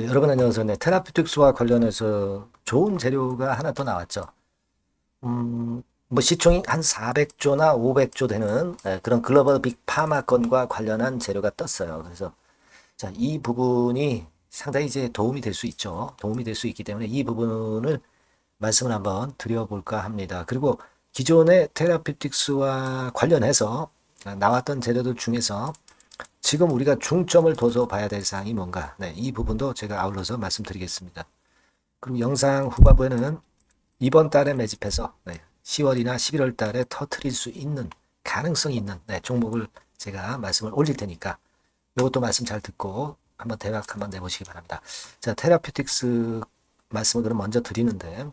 여러분 안녕하세요. 네, 테라피틱스와 관련해서 좋은 재료가 하나 더 나왔죠. 뭐 시총이 한 400조나 500조 되는 그런 글로벌 빅 파마건과 관련한 재료가 떴어요. 그래서 자, 이 부분이 상당히 이제 도움이 될 수 있죠. 도움이 될 수 있기 때문에 이 부분을 말씀을 한번 드려볼까 합니다. 그리고 기존의 테라피틱스와 관련해서 나왔던 재료들 중에서 지금 우리가 중점을 둬서 봐야 될 사항이 뭔가, 네, 이 부분도 제가 아울러서 말씀드리겠습니다. 그리고 영상 후반부에는 이번 달에 매집해서 10월이나 11월 달에 터트릴 수 있는 가능성이 있는 종목을 제가 말씀을 올릴 테니까 이것도 말씀 잘 듣고 한번 대박 한번 내보시기 바랍니다. 자, 테라피틱스 말씀을 그럼 먼저 드리는데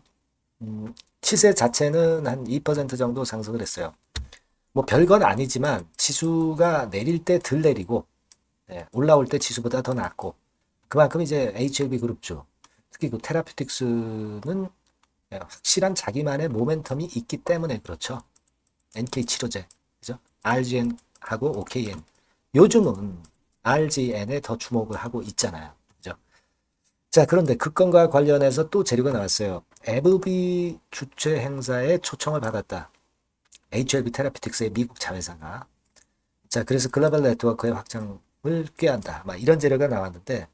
시세 자체는 한 2% 정도 상승을 했어요. 뭐 별건 아니지만 지수가 내릴 때 덜 내리고 올라올 때 지수보다 더 낮고 그만큼 이제 HLB 그룹주 특히 그 테라피틱스는 확실한 자기만의 모멘텀이 있기 때문에 그렇죠. NK 치료제, 그죠? RGN하고 OKN. 요즘은 RGN에 더 주목을 하고 있잖아요. 그죠? 자, 그런데 그 건과 관련해서 또 재료가 나왔어요. FB 주최 행사에 초청을 받았다. HLB 테라피틱스의 미국 자회사가. 자, 그래서 글로벌 네트워크의 확장을 꾀한다. 막 이런 재료가 나왔는데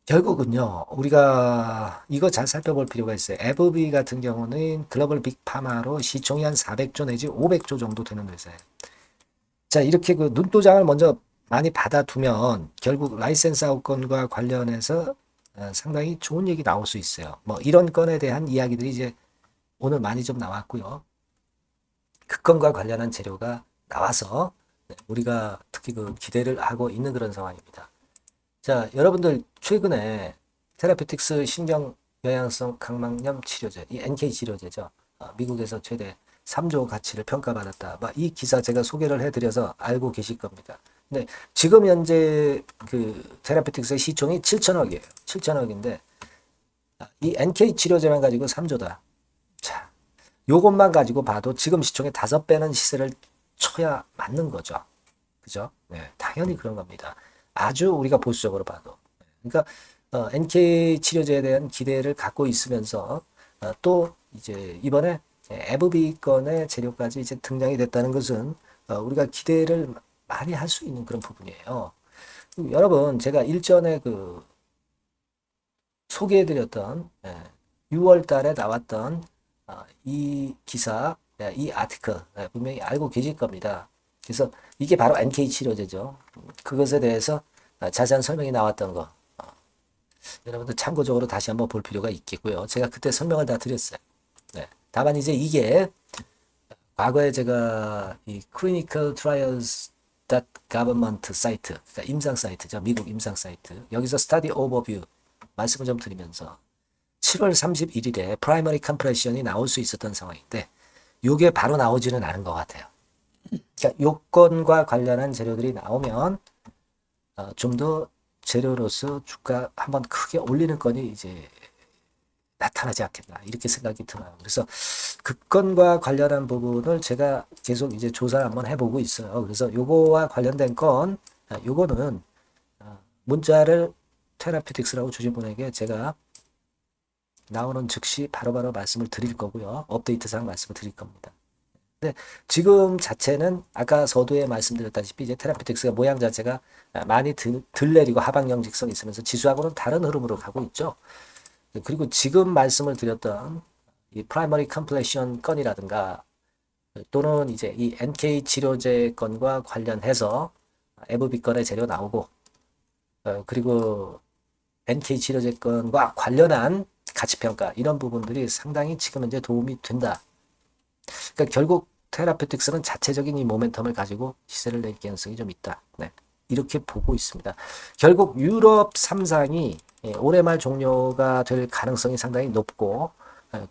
결국은요, 우리가 이거 잘 살펴볼 필요가 있어요. 에브비 같은 경우는 글로벌 빅파마로 시총이 한 400조 내지 500조 정도 되는 회사예요. 자, 이렇게 그 눈도장을 먼저 많이 받아두면 결국 라이센스 아웃건과 관련해서 상당히 좋은 얘기 나올 수 있어요. 뭐 이런 건에 대한 이야기들이 이제 오늘 많이 좀 나왔고요. 그 건과 관련한 재료가 나와서 우리가 특히 그 기대를 하고 있는 그런 상황입니다. 자, 여러분들 최근에 테라피틱스 신경 영양성 각막염 치료제, 이 NK 치료제죠. 미국에서 최대 3조 가치를 평가받았다. 이 기사 제가 소개를 해드려서 알고 계실 겁니다. 근데 지금 현재 그 테라피틱스의 시총이 7천억이에요. 7천억인데 이 NK 치료제만 가지고 3조다. 자, 요것만 가지고 봐도 지금 시총의 5배는 시세를 쳐야 맞는 거죠. 그죠? 네, 당연히 그런 겁니다. 아주 우리가 보수적으로 봐도. 그러니까 NK 치료제에 대한 기대를 갖고 있으면서 또 이제 이번에 FB 건의 재료까지 이제 등장이 됐다는 것은 우리가 기대를 많이 할 수 있는 그런 부분이에요. 여러분, 제가 일전에 그 소개해드렸던 6월 달에 나왔던 이 기사, 이 아티클 분명히 알고 계실 겁니다. 그래서 이게 바로 NK 치료제죠. 그것에 대해서 자세한 설명이 나왔던 거. 여러분들 참고적으로 다시 한번 볼 필요가 있겠고요. 제가 그때 설명을 다 드렸어요. 네. 다만 이제 이게 과거에 제가 이 clinical trials government 사이트, 그러니까 임상 사이트죠. 미국 임상 사이트. 여기서 study overview 말씀을 좀 드리면서 7월 31일에 프라이머리 컴프레션이 나올 수 있었던 상황인데 이게 바로 나오지는 않은 것 같아요. 그러니까 요건과 관련한 재료들이 나오면 좀 더 재료로서 주가 한번 크게 올리는 건이 이제 나타나지 않겠나 이렇게 생각이 들어요. 그래서 그 건과 관련한 부분을 제가 계속 이제 조사를 한번 해보고 있어요. 그래서 요거와 관련된 건 요거는 문자를 테라피틱스라고 주신 분에게 제가 나오는 즉시 바로바로 말씀을 드릴 거고요. 업데이트상 말씀을 드릴 겁니다. 근데 지금 자체는 아까 서두에 말씀드렸다시피 이제 테라피틱스가 모양 자체가 많이 들 내리고 하방형 직선이 있으면서 지수하고는 다른 흐름으로 가고 있죠. 그리고 지금 말씀을 드렸던 이 프라이머리 컴플레션 건이라든가 또는 이제 이 NK 치료제 건과 관련해서 FB 건의 재료 나오고 그리고 NK 치료제 건과 관련한 가치평가 이런 부분들이 상당히 지금 현재 도움이 된다. 그러니까 결국 테라피틱스는 자체적인 이 모멘텀을 가지고 시세를 낼 가능성이 좀 있다. 네. 이렇게 보고 있습니다. 결국 유럽 3상이 올해 말 종료가 될 가능성이 상당히 높고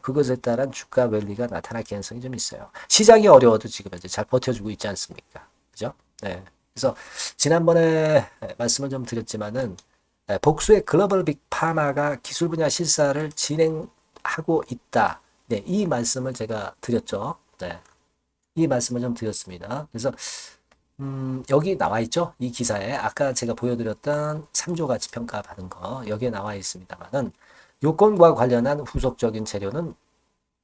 그것에 따른 주가 랠리가 나타날 가능성이 좀 있어요. 시장이 어려워도 지금 현재 잘 버텨주고 있지 않습니까? 그죠? 네. 그래서 지난번에 말씀을 좀 드렸지만은 복수의 글로벌 빅 파마가 기술 분야 실사를 진행하고 있다. 네, 이 말씀을 제가 드렸죠. 네. 이 말씀을 좀 드렸습니다. 그래서 여기 나와 있죠? 이 기사에 아까 제가 보여드렸던 3조 가치 평가 받은 거 여기에 나와 있습니다만은 요건과 관련한 후속적인 재료는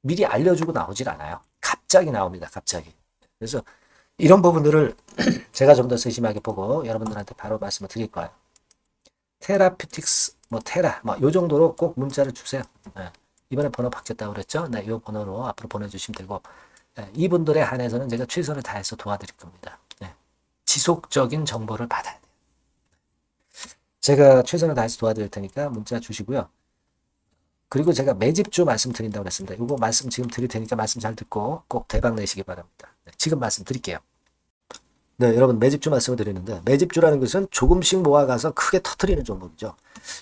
미리 알려주고 나오질 않아요. 갑자기 나옵니다. 갑자기. 그래서 이런 부분들을 제가 좀 더 세심하게 보고 여러분들한테 바로 말씀을 드릴 거예요. 테라피틱스, 뭐 테라, 뭐 요 정도로 꼭 문자를 주세요. 네. 이번에 번호 바뀌었다고 그랬죠? 네, 요 번호로 앞으로 보내주시면 되고 네, 이분들에 한해서는 제가 최선을 다해서 도와드릴 겁니다. 네. 지속적인 정보를 받아야 돼요. 제가 최선을 다해서 도와드릴 테니까 문자 주시고요. 그리고 제가 매집주 말씀드린다고 했습니다. 이거 말씀 지금 드릴 테니까 말씀 잘 듣고 꼭 대박 내시기 바랍니다. 네, 지금 말씀 드릴게요. 네, 여러분 매집주 말씀을 드리는데 매집주라는 것은 조금씩 모아가서 크게 터트리는 종목이죠.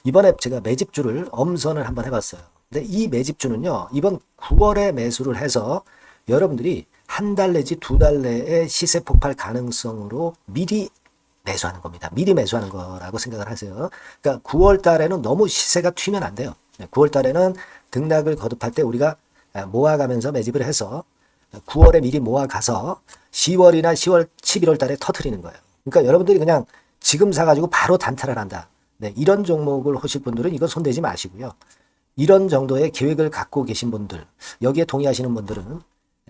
이번에 제가 매집주를 엄선을 한번 해봤어요. 근데 이 매집주는요, 이번 9월에 매수를 해서 여러분들이 한 달 내지 두 달 내에 시세 폭발 가능성으로 미리 매수하는 겁니다. 미리 매수하는 거라고 생각을 하세요. 그러니까 9월 달에는 너무 시세가 튀면 안 돼요. 9월 달에는 등락을 거듭할 때 우리가 모아가면서 매집을 해서 9월에 미리 모아가서 10월이나 10월, 11월 달에 터트리는 거예요. 그러니까 여러분들이 그냥 지금 사가지고 바로 단타를 한다. 네, 이런 종목을 하실 분들은 이거 손대지 마시고요. 이런 정도의 계획을 갖고 계신 분들, 여기에 동의하시는 분들은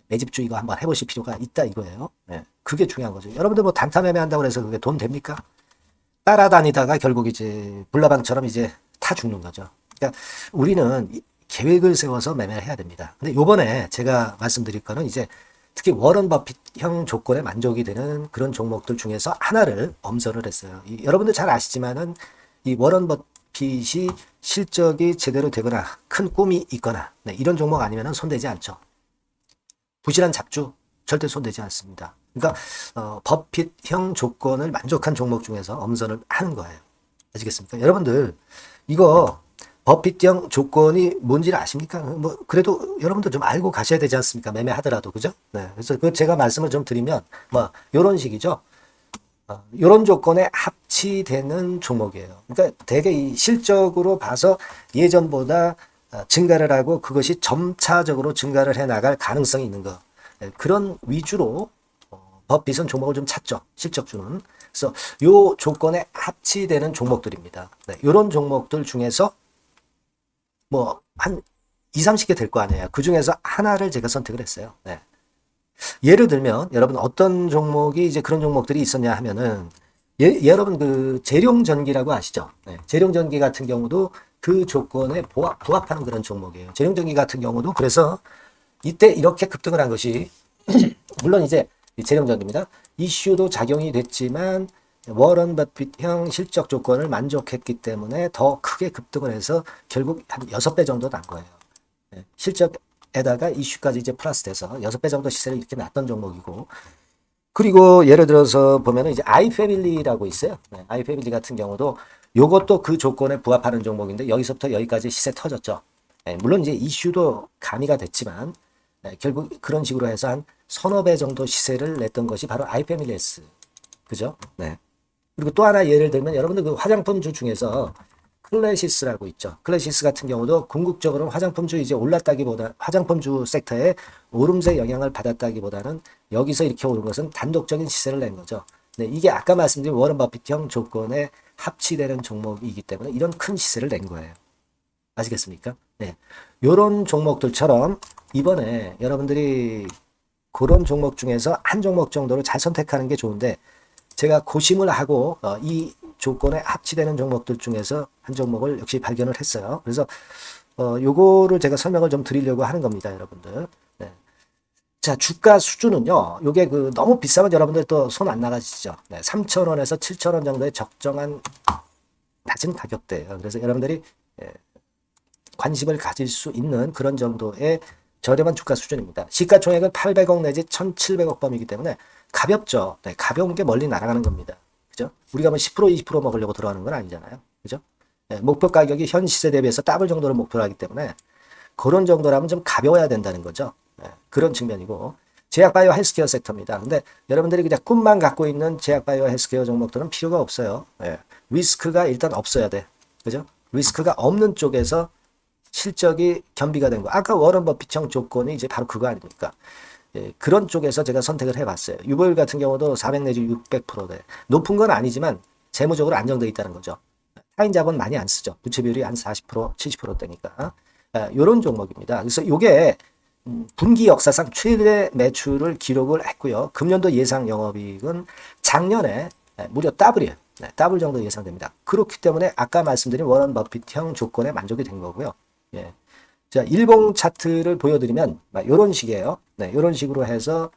매집주 이거 한번 해보실 필요가 있다 이거예요. 네, 그게 중요한 거죠. 여러분들 뭐 단타 매매한다고 해서 그게 돈 됩니까? 따라다니다가 결국 이제 불나방처럼 이제 타 죽는 거죠. 그러니까 우리는 계획을 세워서 매매를 해야 됩니다. 근데 요번에 제가 말씀드릴 거는 이제 특히 워런 버핏형 조건에 만족이 되는 그런 종목들 중에서 하나를 엄선을 했어요. 여러분들 잘 아시지만은 이 워런 버핏이 실적이 제대로 되거나 큰 꿈이 있거나 네, 이런 종목 아니면은 손대지 않죠. 부실한 잡주 절대 손대지 않습니다. 그러니까 버핏형 조건을 만족한 종목 중에서 엄선을 하는 거예요. 아시겠습니까? 여러분들 이거 버핏형 조건이 뭔지를 아십니까? 뭐 그래도 여러분들 좀 알고 가셔야 되지 않습니까? 매매하더라도 그죠? 네, 그래서 그 제가 말씀을 좀 드리면 뭐 이런 식이죠. 이런 조건에 합치되는 종목이에요. 그러니까 되게 이 실적으로 봐서 예전보다 증가를 하고 그것이 점차적으로 증가를 해 나갈 가능성이 있는 거. 네, 그런 위주로 버핏은 종목을 좀 찾죠. 실적주는. 그래서 요 조건에 합치되는 종목들입니다. 네, 이런 종목들 중에서 뭐 한 2, 30개 될 거 아니에요. 그 중에서 하나를 제가 선택을 했어요. 네. 예를 들면 여러분 어떤 종목이 이제 그런 종목들이 있었냐 하면은 여러분 그 재룡전기라고 아시죠? 네. 재룡전기 같은 경우도 그 조건에 부합하는 그런 종목이에요. 재룡전기 같은 경우도 그래서 이때 이렇게 급등을 한 것이 물론 이제 재룡전기입니다. 이슈도 작용이 됐지만 워런 버핏형 실적 조건을 만족했기 때문에 더 크게 급등을 해서 결국 한 6배 정도 난 거예요. 네. 실적에다가 이슈까지 이제 플러스 돼서 6배 정도 시세를 이렇게 났던 종목이고 그리고 예를 들어서 보면은 이제 아이패밀리라고 있어요. 네. 아이패밀리 같은 경우도 요것도 그 조건에 부합하는 종목인데 여기서부터 여기까지 시세 터졌죠. 네. 물론 이제 이슈도 가미가 됐지만 네. 결국 그런 식으로 해서 한 서너 배 정도 시세를 냈던 것이 바로 아이패밀리스. 그죠? 네. 그리고 또 하나 예를 들면 여러분들 그 화장품주 중에서 클래시스라고 있죠. 클래시스 같은 경우도 궁극적으로 화장품주 이제 올랐다기보다 화장품주 섹터에 오름세 영향을 받았다기보다는 여기서 이렇게 오른 것은 단독적인 시세를 낸 거죠. 네, 이게 아까 말씀드린 워런 버핏형 조건에 합치되는 종목이기 때문에 이런 큰 시세를 낸 거예요. 아시겠습니까? 네. 요런 종목들처럼 이번에 여러분들이 그런 종목 중에서 한 종목 정도를 잘 선택하는 게 좋은데 제가 고심을 하고 이 조건에 합치되는 종목들 중에서 한 종목을 역시 발견을 했어요. 그래서 요거를 제가 설명을 좀 드리려고 하는 겁니다, 여러분들. 네. 자, 주가 수준은요. 요게 그 너무 비싸면 여러분들 또 손 안 나가시죠. 네, 3,000원에서 7,000원 정도의 적정한 낮은 가격대예요. 그래서 여러분들이 관심을 가질 수 있는 그런 정도의 저렴한 주가 수준입니다. 시가총액은 800억 내지 1,700억 범이기 때문에 가볍죠. 네, 가벼운 게 멀리 날아가는 겁니다. 그죠? 우리가 뭐 10%, 20% 먹으려고 들어가는 건 아니잖아요. 그죠? 네, 목표 가격이 현 시세 대비해서 더블 정도를 목표로 하기 때문에 그런 정도라면 좀 가벼워야 된다는 거죠. 네, 그런 측면이고 제약바이오 헬스케어 섹터입니다. 근데 여러분들이 그냥 꿈만 갖고 있는 제약바이오 헬스케어 종목들은 필요가 없어요. 네, 리스크가 일단 없어야 돼. 그죠? 리스크가 없는 쪽에서 실적이 겸비가 된 거. 아까 워런 버핏형 조건이 이제 바로 그거 아닙니까? 예, 그런 쪽에서 제가 선택을 해봤어요. 유보율 같은 경우도 400 내지 600%대. 높은 건 아니지만 재무적으로 안정되어 있다는 거죠. 타인 자본 많이 안 쓰죠. 부채 비율이 한 40%, 70%대니까. 이런 종목입니다. 그래서 이게 분기 역사상 최대 매출을 기록을 했고요. 금년도 예상 영업이익은 작년에 무려 더블이에요. 네, 더블 정도 예상됩니다. 그렇기 때문에 아까 말씀드린 워런 버핏형 조건에 만족이 된 거고요. 예. 자, 일봉 차트를 보여드리면 이런 식이에요. 네, 이런 식으로 해서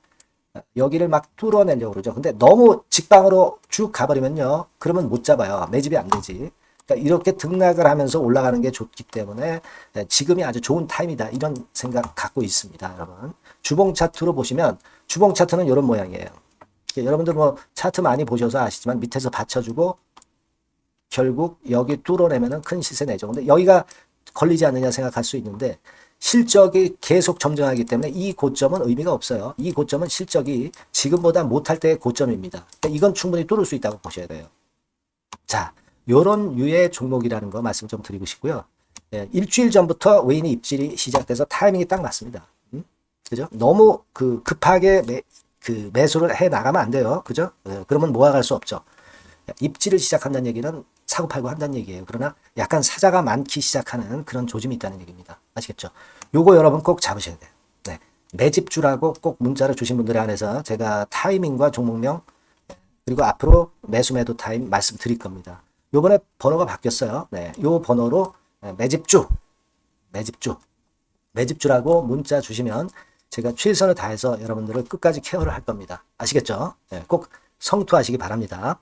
여기를 막 뚫어내려고 그러죠. 근데 너무 직방으로 쭉 가버리면요. 그러면 못 잡아요. 매집이 안 되지. 그러니까 이렇게 등락을 하면서 올라가는 게 좋기 때문에 지금이 아주 좋은 타임이다. 이런 생각 갖고 있습니다. 여러분. 주봉 차트로 보시면 주봉 차트는 이런 모양이에요. 여러분들 뭐 차트 많이 보셔서 아시지만 밑에서 받쳐주고 결국 여기 뚫어내면은 큰 시세 내죠. 근데 여기가 걸리지 않느냐 생각할 수 있는데 실적이 계속 점증하기 때문에 이 고점은 의미가 없어요. 이 고점은 실적이 지금보다 못할 때의 고점입니다. 그러니까 이건 충분히 뚫을 수 있다고 보셔야 돼요. 자, 요런 유의 종목이라는 거 말씀 좀 드리고 싶고요. 예, 일주일 전부터 외인이 입질이 시작돼서 타이밍이 딱 맞습니다. 그죠? 너무 급하게 매수를 해 나가면 안 돼요. 그죠? 예, 그러면 모아갈 수 없죠. 입지를 시작한다는 얘기는 사고 팔고 한다는 얘기예요. 그러나 약간 사자가 많기 시작하는 그런 조짐이 있다는 얘기입니다. 아시겠죠? 요거 여러분 꼭 잡으셔야 돼요. 네. 매집주라고 꼭 문자를 주신 분들에 한해서 제가 타이밍과 종목명 그리고 앞으로 매수 매도 타임 말씀드릴 겁니다. 요번에 번호가 바뀌었어요. 네. 요 번호로 매집주라고 문자 주시면 제가 최선을 다해서 여러분들을 끝까지 케어를 할 겁니다. 아시겠죠? 네. 꼭 성투하시기 바랍니다.